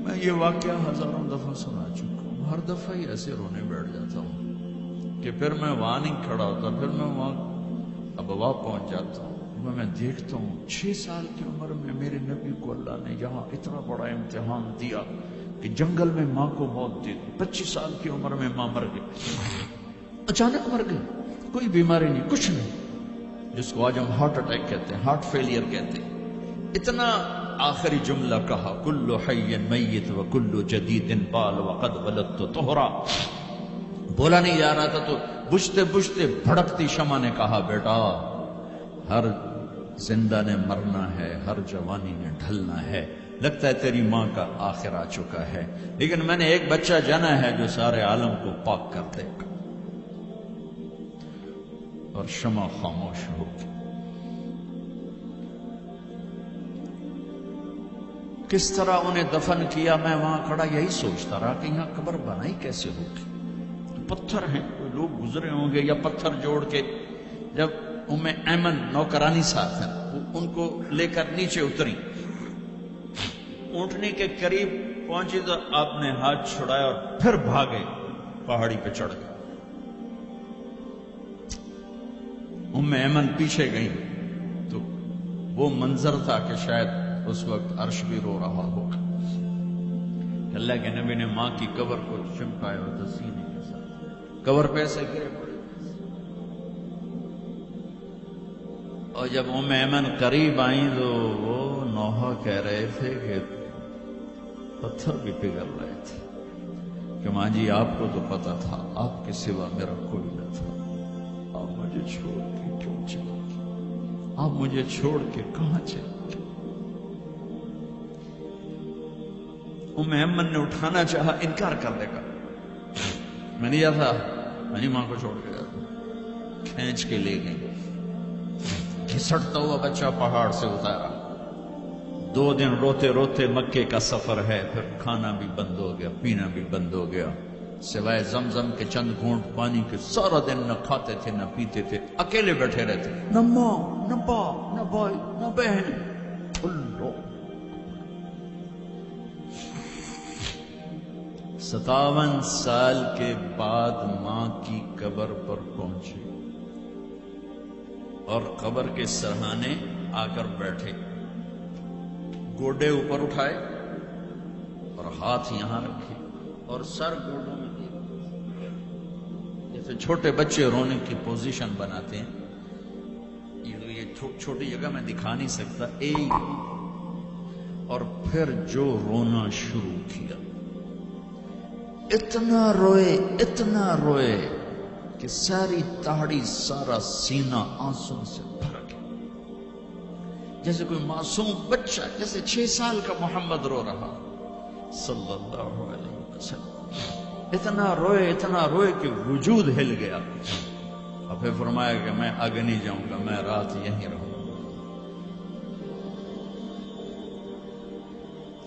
میں یہ واقعہ ہزاروں دفعہ سنا چکا ہوں، ہر دفعہ ہی ایسے رونے بیٹھ جاتا ہوں کہ پھر میں وہاں نہیں کھڑا ہوتا، پھر میں وہاں ابوا پہنچ جاتا ہوں۔ میں دیکھتا ہوں 6 سال کی عمر میں میرے نبی کو اللہ نے یہاں اتنا بڑا امتحان دیا کہ جنگل میں ماں کو موت دے دی۔ 25 سال کی عمر میں ماں مر گئی، اچانک مر گئی، کوئی بیماری نہیں، کچھ نہیں، جس کو آج ہم ہارٹ اٹیک کہتے ہیں، ہارٹ فیلئر کہتے ہیں۔ اتنا آخری جملہ کہا، کل حی میت و کل جدید بال وقد غلطت طہرا۔ بولا نہیں جا رہا تھا تو بجھتے بجھتے بھڑکتی شمع نے کہا، بیٹا ہر زندہ نے مرنا ہے، ہر جوانی نے ڈھلنا ہے، لگتا ہے تیری ماں کا آخر آ چکا ہے، لیکن میں نے ایک بچہ جانا ہے جو سارے عالم کو پاک کر دے گا۔ اور شمع خاموش ہو گئی۔ کس طرح انہیں دفن کیا، میں وہاں کھڑا یہی سوچتا رہا کہ یہاں قبر بنائی کیسے ہوگی۔ پتھر ہیں، لوگ گزرے ہوں گے یا پتھر جوڑ کے۔ جب ام ایمن نوکرانی ساتھ ہیں، ان کو لے کر نیچے اتری، اونٹنی کے قریب پہنچی تو آپ نے ہاتھ چھڑایا اور پھر بھاگے، پہاڑی پہ چڑھ گئے۔ ام ایمن پیچھے گئیں تو وہ منظر تھا کہ شاید اس وقت عرش بھی رو رہا ہوگا۔ اللہ کے نبی نے ماں کی قبر کو چمکایا اور سینے کے ساتھ قبر پہ سے گرے پڑے۔ اور جب ام ایمن قریب آئیں تو وہ نوحہ کہہ رہے تھے کہ پتھر بھی پگھل رہے تھے کہ ماں جی آپ کو تو پتا تھا آپ کے سوا میرا کوئی نہ تھا، آپ مجھے چھوڑ کے کیوں چلے گئے، آپ مجھے چھوڑ کے کہاں چلے گئے۔ ام ایمن نے اٹھانا چاہا، انکار کر دے گا، میں نہیں جاتا، میں نہیں ماں کو چھوڑ کے جاتا۔ کھینچ کے لے گئی، گھسٹتا ہوا بچہ پہاڑ سے اتارا۔ 2 دن روتے روتے مکے کا سفر ہے، پھر کھانا بھی بند ہو گیا، پینا بھی بند ہو گیا، سوائے زمزم کے چند گھونٹ پانی کے سارا دن نہ کھاتے تھے نہ پیتے تھے، اکیلے بیٹھے رہتے، نہ ماں نہ باپ نہ بھائی نہ بہن، اللہ۔ 57 سال کے بعد ماں کی قبر پر پہنچے اور قبر کے سرہانے آ کر بیٹھے، گوڈے اوپر اٹھائے اور ہاتھ یہاں رکھے اور سر گوڈوں میں دیے، جیسے چھوٹے بچے رونے کی پوزیشن بناتے ہیں۔ یہ چھوٹی جگہ میں دکھا نہیں سکتا، اور پھر جو رونا شروع کیا، اتنا روئے کہ ساری تہاڑی سارا سینہ آنسوں سے بھر گیا، جیسے کوئی معصوم بچہ، جیسے 6 سال کا محمد رو رہا صلی اللہ علیہ وسلم۔ اتنا روئے کہ وجود ہل گیا، اور پھر فرمایا کہ میں آگے نہیں جاؤں گا، میں رات یہیں رہوں گا۔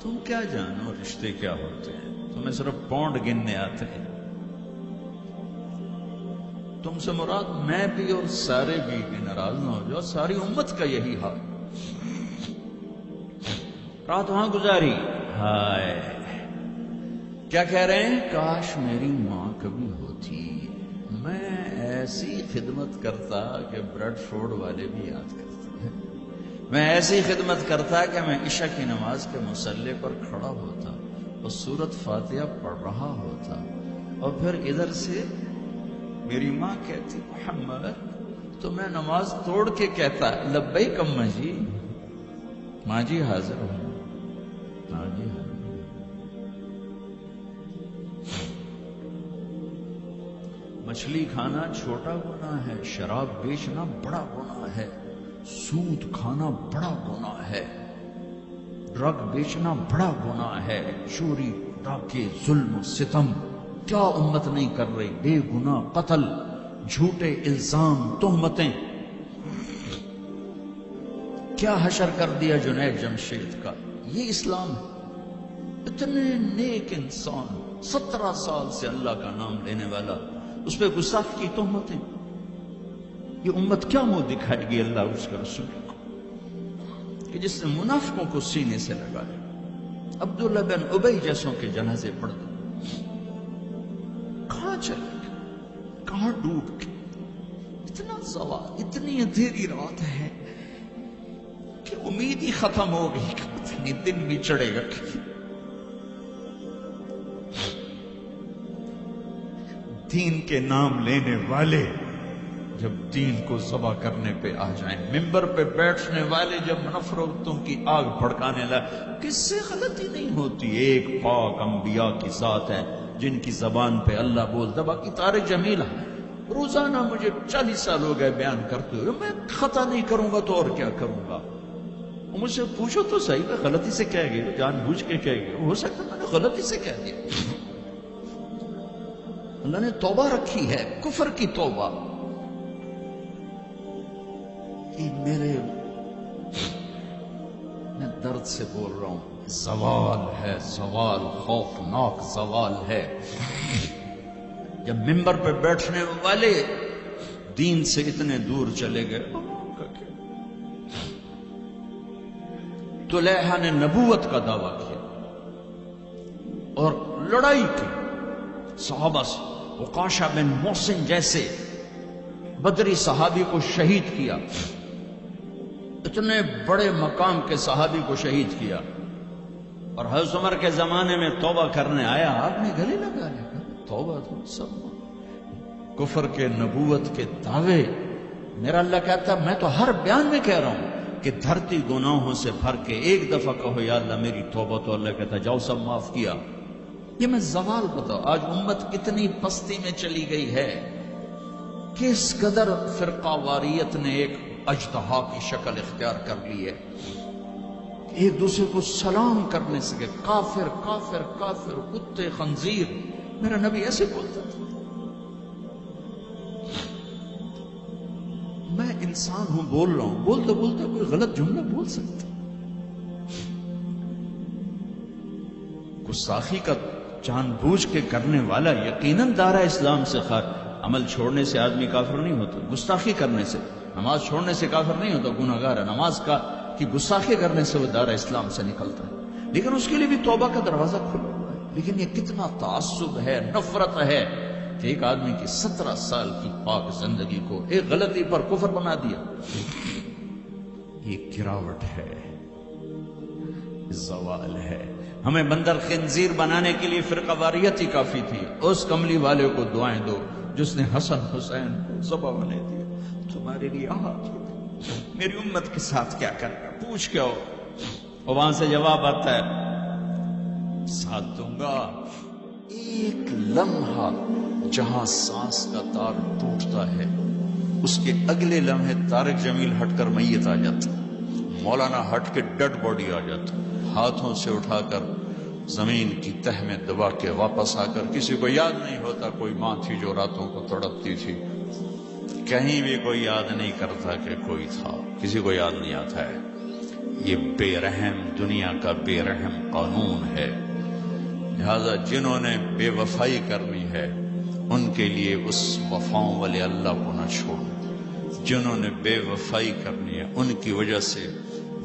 تم کیا جانو رشتے کیا ہوتے ہیں، تمہیں صرف پونڈ گننے آتے ہیں۔ تم سے مراد میں بھی اور سارے بھی ناراض نہ ہو جاؤ، ساری امت کا یہی حال۔ رات وہاں گزاری، ہائے کیا کہہ رہے ہیں، کاش میری ماں کبھی ہوتی، میں ایسی خدمت کرتا کہ بریڈ فورڈ والے بھی یاد کرتے ہیں، میں ایسی خدمت کرتا کہ میں عشاء کی نماز کے مصلے پر کھڑا ہوتا اور سورۃ فاتحہ پڑھ رہا ہوتا، اور پھر ادھر سے میری ماں کہتی محمد، تو میں نماز توڑ کے کہتا لبیک اماں جی، ماں جی حاضر ہوں، ماں جی حاضر۔ مچھلی کھانا چھوٹا گناہ ہے، شراب بیچنا بڑا گناہ ہے، سود کھانا بڑا گناہ ہے، ڈرگ بیچنا بڑا گناہ ہے، چوری ڈاکے ظلم و ستم کیا امت نہیں کر رہی، بے گناہ قتل، جھوٹے الزام تہمتیں، کیا حشر کر دیا جنید جمشید کا۔ یہ اسلام ہے۔ اتنے نیک انسان، 17 سال سے اللہ کا نام لینے والا، اس پہ گستاخی کی تہمتیں، یہ امت کیا منہ دکھائے گی اللہ اس کے رسول کو، کہ جس نے منافقوں کو سینے سے لگایا۔ عبداللہ بن ابی جیسوں کے جنازے پڑھ دو. کہاں چلے گئے، کہاں ڈوب کے. اتنا زوال، اتنی اندھیری رات ہے کہ امید ہی ختم ہو گئی کہ پتہ نہیں دن بھی چڑھے گا. دین کے نام لینے والے جب دین کو ذبح کرنے پہ آ جائیں، ممبر پہ بیٹھنے والے جب نفرتوں کی آگ بھڑکانے لگے، کس سے غلطی نہیں ہوتی. ایک پاک انبیاء کی ذات ہے جن کی زبان پہ اللہ بولتا. باقی طارق جمیل روزانہ مجھے 40 سال ہو گئے بیان کرتے ہوئے، میں خطا نہیں کروں گا تو اور کیا کروں گا. مجھ سے پوچھو تو صحیح، میں غلطی سے کہہ گیا، جان بوجھ کے کہہ گیا، ہو سکتا میں نے غلطی سے کہہ دیا. اللہ نے توبہ رکھی ہے، کفر کی توبہ. میں درد سے بول رہا ہوں، زوال ہے، زوال خوفناک زوال ہے. جب ممبر پہ بیٹھنے والے دین سے اتنے دور چلے گئے. طلحہ نے نبوت کا دعویٰ کیا اور لڑائی کی صحابہ سے. عکاشہ بن محسن جیسے بدری صحابی کو شہید کیا، اتنے بڑے مقام کے صحابی کو شہید کیا. اور حضرت عمر کے زمانے میں توبہ کرنے آیا، آپ نے گلے لگا لیا، توبہ تو سب کفر کے نبوت کے دعوے. میرا اللہ کہتا میں تو ہر بیان میں کہہ رہا ہوں کہ دھرتی گناہوں سے بھر کے ایک دفعہ کہو یا اللہ میری توبہ، تو اللہ کہتا جاؤ سب معاف کیا. یہ میں زوال بتاؤ. آج امت کتنی پستی میں چلی گئی ہے، کس قدر فرقہ واریت نے ایک اجتہا کی شکل اختیار کر لی ہے. ایک دوسرے کو سلام کرنے سے کہ کافر کافر کافر، کتے خنزیر. میرا نبی ایسے بولتا تھا. میں انسان ہوں، بول رہا ہوں، بولتے بولتے کوئی غلط جملہ بول سکتا. گستاخی کا جان بوجھ کے کرنے والا یقیناً دارہ اسلام سے عمل چھوڑنے سے آدمی کافر نہیں ہوتا. گستاخی کرنے سے، نماز چھوڑنے سے کافر نہیں ہوتا، گناہ گار ہے. نماز کی گستاخی کرنے سے وہ دارہ اسلام سے نکلتا ہے، لیکن اس کے لیے بھی توبہ کا دروازہ کھلا ہوا ہے. لیکن یہ کتنا تعصب ہے، نفرت ہے کہ ایک آدمی کی 17 سال کی پاک زندگی کو ایک غلطی پر کفر بنا دیا. یہ گراوٹ ہے، زوال ہے. ہمیں بندر خنزیر بنانے کے لیے فرقہ واریت ہی کافی تھی. اس کملی والے کو دعائیں دو جس نے حسن حسین کو ذبح بنے دیا. تمہارے لیے میری امت کے ساتھ کیا کرنا، پوچھ کے ہو. اور وہاں سے جواب آتا ہے ساتھ دوں گا. ایک لمحہ جہاں سانس کا تار ٹوٹتا ہے، اس کے اگلے لمحے طارق جمیل ہٹ کر میت آ جاتا، مولانا ہٹ کے ڈیڈ باڈی آ جاتا، ہاتھوں سے اٹھا کر زمین کی تہ میں دبا کے واپس آ کر کسی کو یاد نہیں ہوتا کوئی ماں تھی جو راتوں کو تڑپتی تھی. کہیں بھی کوئی یاد نہیں کرتا کہ کوئی تھا، کسی کو یاد نہیں آتا ہے. یہ بے رحم دنیا کا بے رحم قانون ہے. لہذا جنہوں نے بے وفائی کرنی ہے ان کے لیے اس وفاؤں والے اللہ کو نہ چھوڑو. جنہوں نے بے وفائی کرنی ہے ان کی وجہ سے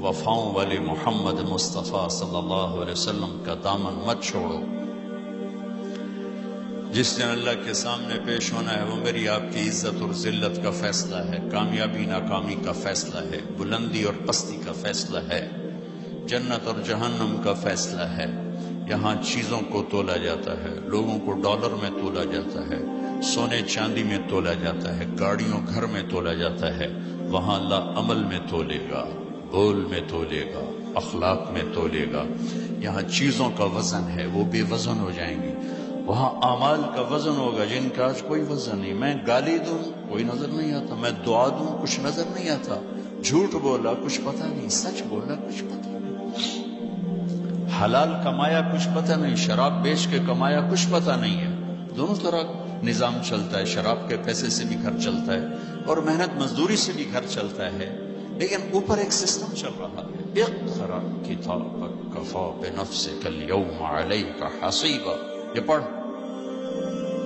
وفاؤں والے محمد مصطفیٰ صلی اللہ علیہ وسلم کا دامن مت چھوڑو. جس دن اللہ کے سامنے پیش ہونا ہے وہ میری آپ کی عزت اور ذلت کا فیصلہ ہے، کامیابی ناکامی کا فیصلہ ہے، بلندی اور پستی کا فیصلہ ہے، جنت اور جہنم کا فیصلہ ہے. یہاں چیزوں کو تولا جاتا ہے، لوگوں کو ڈالر میں تولا جاتا ہے، سونے چاندی میں تولا جاتا ہے، گاڑیوں گھر میں تولا جاتا ہے. وہاں اللہ عمل میں تولے گا، بول میں تولے گا، اخلاق میں تولے گا. یہاں چیزوں کا وزن ہے، وہ بے وزن ہو جائیں گی. وہاں اعمال کا وزن ہوگا جن کا آج کوئی وزن نہیں. میں گالی دوں کوئی نظر نہیں آتا، میں دعا دوں کچھ نظر نہیں آتا، جھوٹ بولا کچھ پتہ نہیں، سچ بولا کچھ پتہ نہیں، حلال کمایا کچھ پتہ نہیں، شراب بیچ کے کمایا کچھ پتہ نہیں ہے. دونوں طرح نظام چلتا ہے، شراب کے پیسے سے بھی گھر چلتا ہے اور محنت مزدوری سے بھی گھر چلتا ہے. لیکن اوپر ایک سسٹم چل رہا ہے. اقرأ کتابک کفی بنفسک اليوم علیک حسیبا. یہ پڑھ،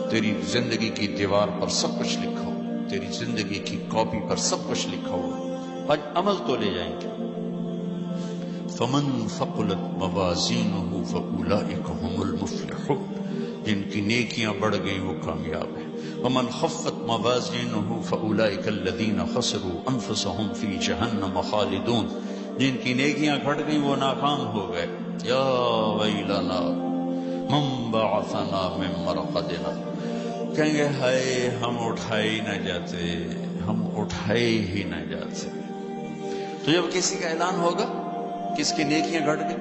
تیری زندگی کی دیوار پر سب کچھ لکھا ہو، تیری زندگی کی کاپی پر سب کچھ لکھا ہو. آج عمل تو لے جائیں گے. فمن ثقلت موازینہ فاولئک هم المفلحون، جن کی نیکیاں بڑھ گئیں وہ کامیاب ہیں۔ ومن خفت موازینہ فاولئک الذین خسروا انفسهم فی جہنم خالدون، جن کی نیکیاں گھٹ گئیں وہ ناکام ہو گئے۔ یا ویلنا من بعثنا من مرقدنا، کہیں گے ہائے ہم اٹھائے ہی نہ جاتے، ہم اٹھائے ہی نہ جاتے۔ تو جب کسی کا اعلان ہوگا کس کی نیکیاں گھٹ گئی،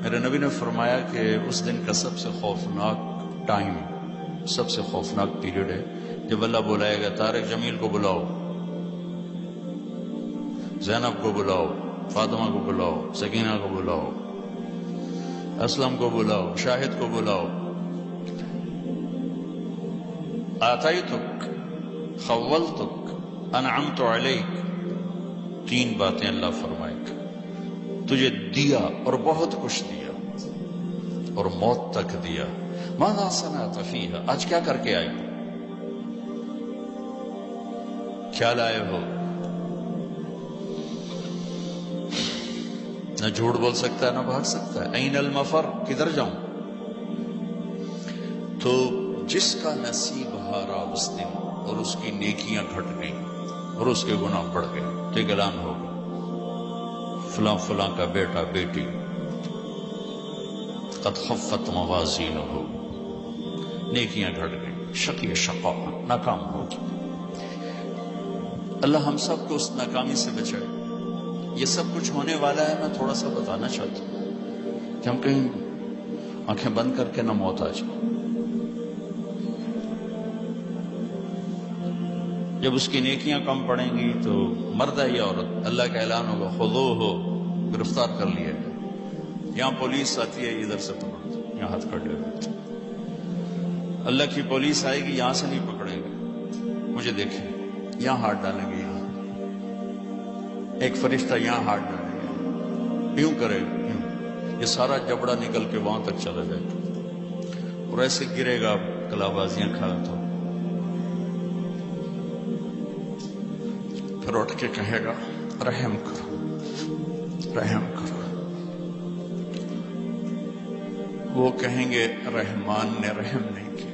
میرے نبی نے فرمایا کہ اس دن کا سب سے خوفناک ٹائم، سب سے خوفناک پیریڈ ہے جب اللہ بلائے گا طارق جمیل کو بلاؤ، زینب کو بلاؤ، فاطمہ کو بلاؤ، سکینہ کو بلاؤ، اسلم کو بلاؤ، شاہد کو بلاؤ، آتیتک، خولتک، انعمت علیک، تین باتیں اللہ فرمائے گا، تجھے دیا اور بہت کچھ دیا اور موت تک دیا۔ ماذا صنعت فیہا، آج کیا کر کے آئے ہو، کیا لائے ہو؟ نہ جھوٹ بول سکتا ہے نہ بھاگ سکتا ہے۔ این المفر، کدھر جاؤں؟ تو جس کا نصیب ہارا اس دن اور اس کی نیکیاں گھٹ گئیں اور اس کے گناہ بڑھ گئے تو ایک اعلان ہوگا، فلاں فلاں کا بیٹا بیٹی قد خفت موازینہ، نیکیاں گھٹ گئیں، شقی شقا، ناکام ہوگی۔ اللہ ہم سب کو اس ناکامی سے بچائے۔ یہ سب کچھ ہونے والا ہے، میں تھوڑا سا بتانا چاہتا ہوں کہ ہم کہیں آنکھیں بند کر کے نہ موت آ جائے۔ جب اس کی نیکیاں کم پڑیں گی تو مرد ہے یا عورت، اللہ کا اعلان ہوگا خذوہ، گرفتار کر لیا گیا۔ یہاں پولیس آتی ہے، ادھر سے پکڑ دو، یہاں ہاتھ کر لے۔ اللہ کی پولیس آئے گی، یہاں سے نہیں پکڑیں گے، مجھے دیکھیں، یہاں ہاتھ ڈالیں گے، یہاں ایک فرشتہ یہاں ہاتھ ڈالیں گے، یوں کرے گا، یوں، یہ سارا جبڑا نکل کے وہاں تک چلا جائے گا اور ایسے گرے گا کلا بازیاں کھا تو پھر اٹھ کے کہے گا رحم کرو، رحم کرو۔ وہ کہیں گے رحمان نے رحم نہیں کیا،